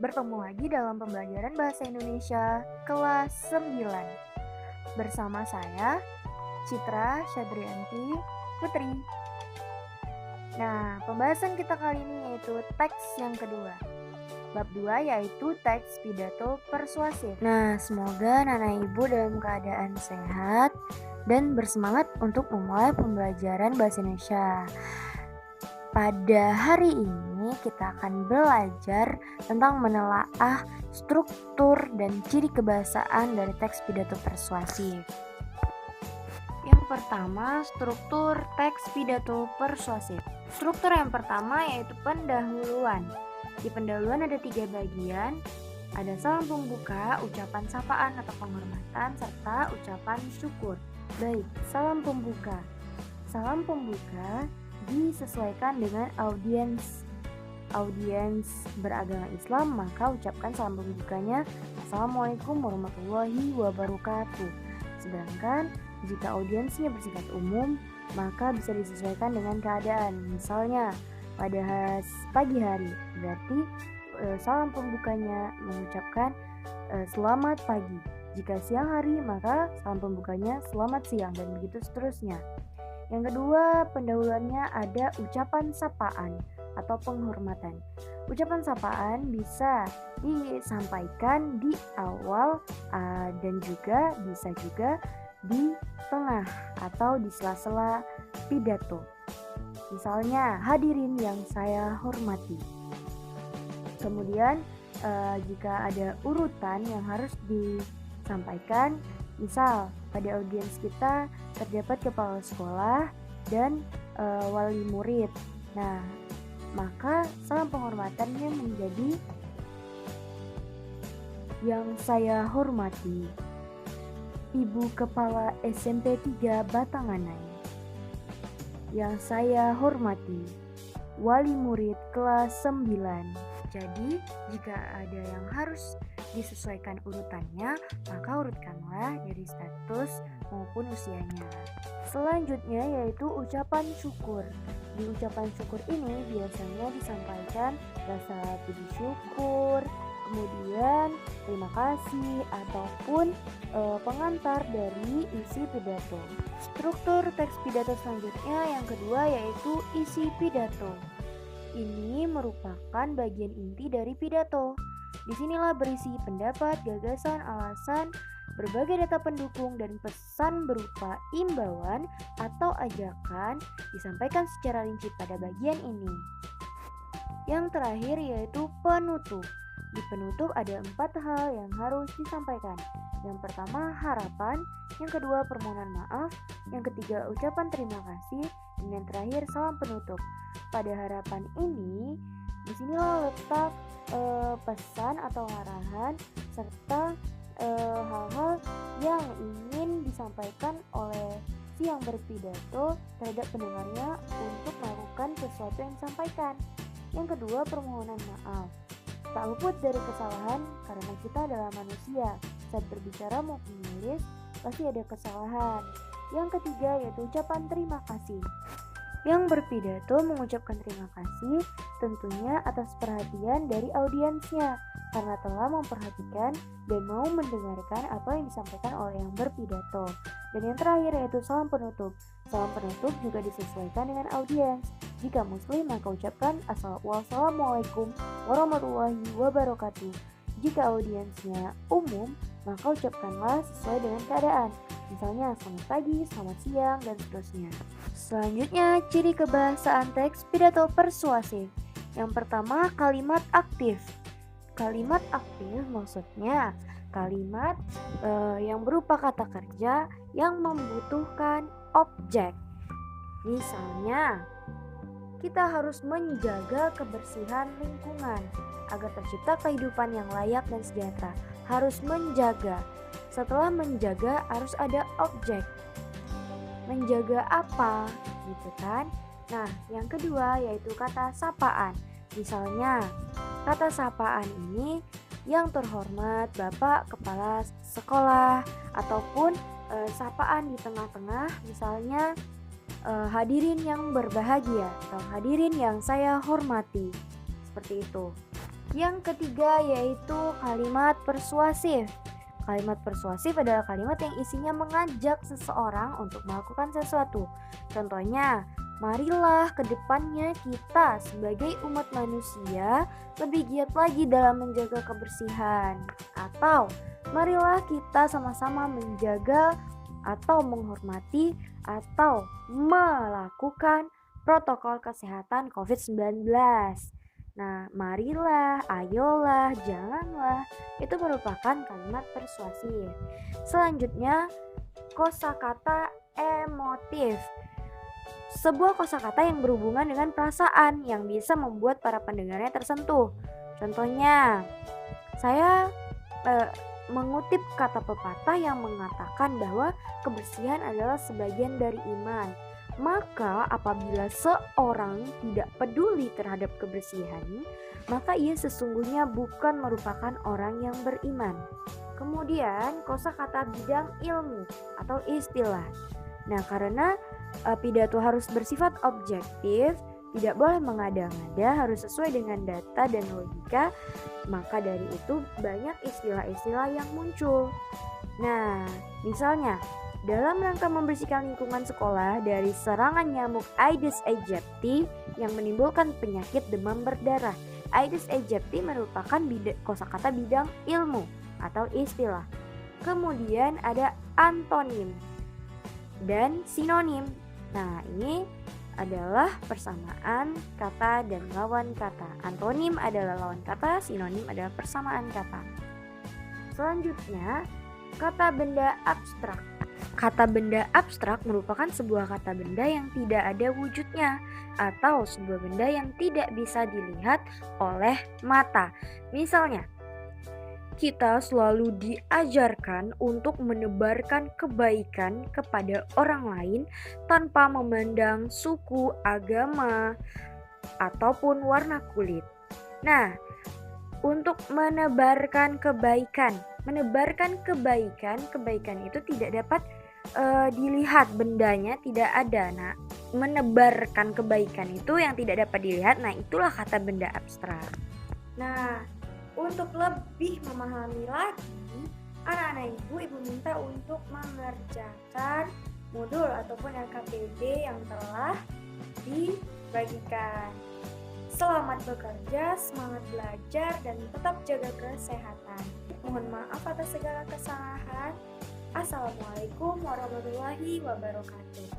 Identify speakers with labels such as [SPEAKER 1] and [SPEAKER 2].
[SPEAKER 1] Bertemu lagi dalam pembelajaran Bahasa Indonesia kelas 9 bersama saya, Citra Syadrianti Putri. Nah, pembahasan kita kali ini yaitu teks yang kedua. Bab 2 yaitu teks pidato persuasif. Nah, semoga Nana Ibu dalam keadaan sehat dan bersemangat untuk memulai pembelajaran Bahasa Indonesia. Pada hari ini kita akan belajar tentang menelaah struktur dan ciri kebahasaan dari teks pidato persuasif. Yang pertama, struktur teks pidato persuasif. Struktur yang pertama yaitu pendahuluan. Di pendahuluan ada 3 bagian, ada salam pembuka, ucapan sapaan atau penghormatan, serta ucapan syukur. Baik, salam pembuka. Salam pembuka disesuaikan dengan audiens beragama Islam, maka ucapkan salam pembukanya Assalamualaikum warahmatullahi wabarakatuh. Sedangkan jika audiensnya bersifat umum, maka bisa disesuaikan dengan keadaan. Misalnya pada pagi hari, berarti salam pembukanya mengucapkan selamat pagi. Jika siang hari, maka salam pembukanya selamat siang, dan begitu seterusnya. Yang kedua, pendahuluannya ada ucapan sapaan atau penghormatan. Ucapan sapaan bisa disampaikan di awal dan juga bisa juga di tengah atau di sela-sela pidato. Misalnya, hadirin yang saya hormati. Kemudian jika ada urutan yang harus disampaikan, misal pada audiens kita terdapat kepala sekolah dan wali murid. Nah, maka salam penghormatannya menjadi yang saya hormati Ibu Kepala SMP 3 Batanganai. Yang saya hormati wali murid kelas 9. Jadi, jika ada yang harus disesuaikan urutannya, maka urutkanlah dari status maupun usianya. Selanjutnya yaitu ucapan syukur. Di ucapan syukur ini biasanya disampaikan rasa puji syukur, kemudian terima kasih ataupun pengantar dari isi pidato. Struktur teks pidato selanjutnya yang kedua yaitu isi pidato. Ini merupakan bagian inti dari pidato. Disinilah berisi pendapat, gagasan, alasan, berbagai data pendukung, dan pesan berupa imbauan atau ajakan disampaikan secara rinci pada bagian ini. Yang terakhir yaitu penutup. Di penutup ada 4 hal yang harus disampaikan. Yang pertama harapan, yang kedua permohonan maaf, yang ketiga ucapan terima kasih, dan yang terakhir salam penutup. Pada harapan ini, disinilah letak pesan atau arahan serta hal-hal yang ingin disampaikan oleh si yang berpidato terhadap pendengarnya untuk melakukan sesuatu yang disampaikan. Yang kedua permohonan maaf. Tak luput dari kesalahan karena kita adalah manusia. Saat berbicara maupun menulis pasti ada kesalahan. Yang ketiga yaitu ucapan terima kasih. Yang berpidato mengucapkan terima kasih tentunya atas perhatian dari audiensnya karena telah memperhatikan dan mau mendengarkan apa yang disampaikan oleh yang berpidato. Dan yang terakhir yaitu salam penutup. Salam penutup juga disesuaikan dengan audiens. Jika muslim maka ucapkan Assalamualaikum warahmatullahi wabarakatuh. Jika audiensnya umum maka ucapkanlah sesuai dengan keadaan. Misalnya selamat pagi, selamat siang, dan seterusnya. Selanjutnya ciri kebahasaan teks pidato persuasif. Yang pertama kalimat aktif. Kalimat aktif maksudnya kalimat yang berupa kata kerja yang membutuhkan objek. Misalnya, kita harus menjaga kebersihan lingkungan agar tercipta kehidupan yang layak dan sejahtera. Harus menjaga. Setelah menjaga harus ada objek. Menjaga apa? Gitu kan? Nah, yang kedua yaitu kata sapaan. Misalnya, kata sapaan ini yang terhormat Bapak Kepala Sekolah ataupun sapaan di tengah-tengah, misalnya hadirin yang berbahagia atau hadirin yang saya hormati. Seperti itu. Yang ketiga yaitu kalimat persuasif. Kalimat persuasif adalah kalimat yang isinya mengajak seseorang untuk melakukan sesuatu. Contohnya, marilah ke depannya kita sebagai umat manusia lebih giat lagi dalam menjaga kebersihan. Atau, marilah kita sama-sama menjaga atau menghormati atau melakukan protokol kesehatan COVID-19. Nah, marilah, ayolah, janganlah, itu merupakan kalimat persuasif. Selanjutnya, kosakata emotif. Sebuah kosakata yang berhubungan dengan perasaan yang bisa membuat para pendengarnya tersentuh. Contohnya, saya mengutip kata pepatah yang mengatakan bahwa kebersihan adalah sebagian dari iman. Maka apabila seorang tidak peduli terhadap kebersihan, maka ia sesungguhnya bukan merupakan orang yang beriman. Kemudian kosakata bidang ilmu atau istilah. Nah, karena pidato harus bersifat objektif, tidak boleh mengada-ngada, harus sesuai dengan data dan logika, maka dari itu banyak istilah-istilah yang muncul. Nah, misalnya dalam rangka membersihkan lingkungan sekolah dari serangan nyamuk Aedes aegypti yang menimbulkan penyakit demam berdarah. Aedes aegypti merupakan kosakata bidang ilmu atau istilah. Kemudian ada antonim dan sinonim. Nah, ini adalah persamaan kata dan lawan kata. Antonim adalah lawan kata, sinonim adalah persamaan kata. Selanjutnya, kata benda abstrak. Kata benda abstrak merupakan sebuah kata benda yang tidak ada wujudnya atau sebuah benda yang tidak bisa dilihat oleh mata. Misalnya, kita selalu diajarkan untuk menebarkan kebaikan kepada orang lain tanpa memandang suku, agama, ataupun warna kulit. Nah, untuk menebarkan kebaikan itu tidak dapat dilihat, bendanya tidak ada. Nah, menebarkan kebaikan itu yang tidak dapat dilihat, nah itulah kata benda abstrak. Nah, untuk lebih memahami lagi, anak-anak ibu minta untuk mengerjakan modul ataupun LKPD yang telah dibagikan. Selamat bekerja, semangat belajar, dan tetap jaga kesehatan. Mohon maaf atas segala kesalahan. Assalamualaikum warahmatullahi wabarakatuh.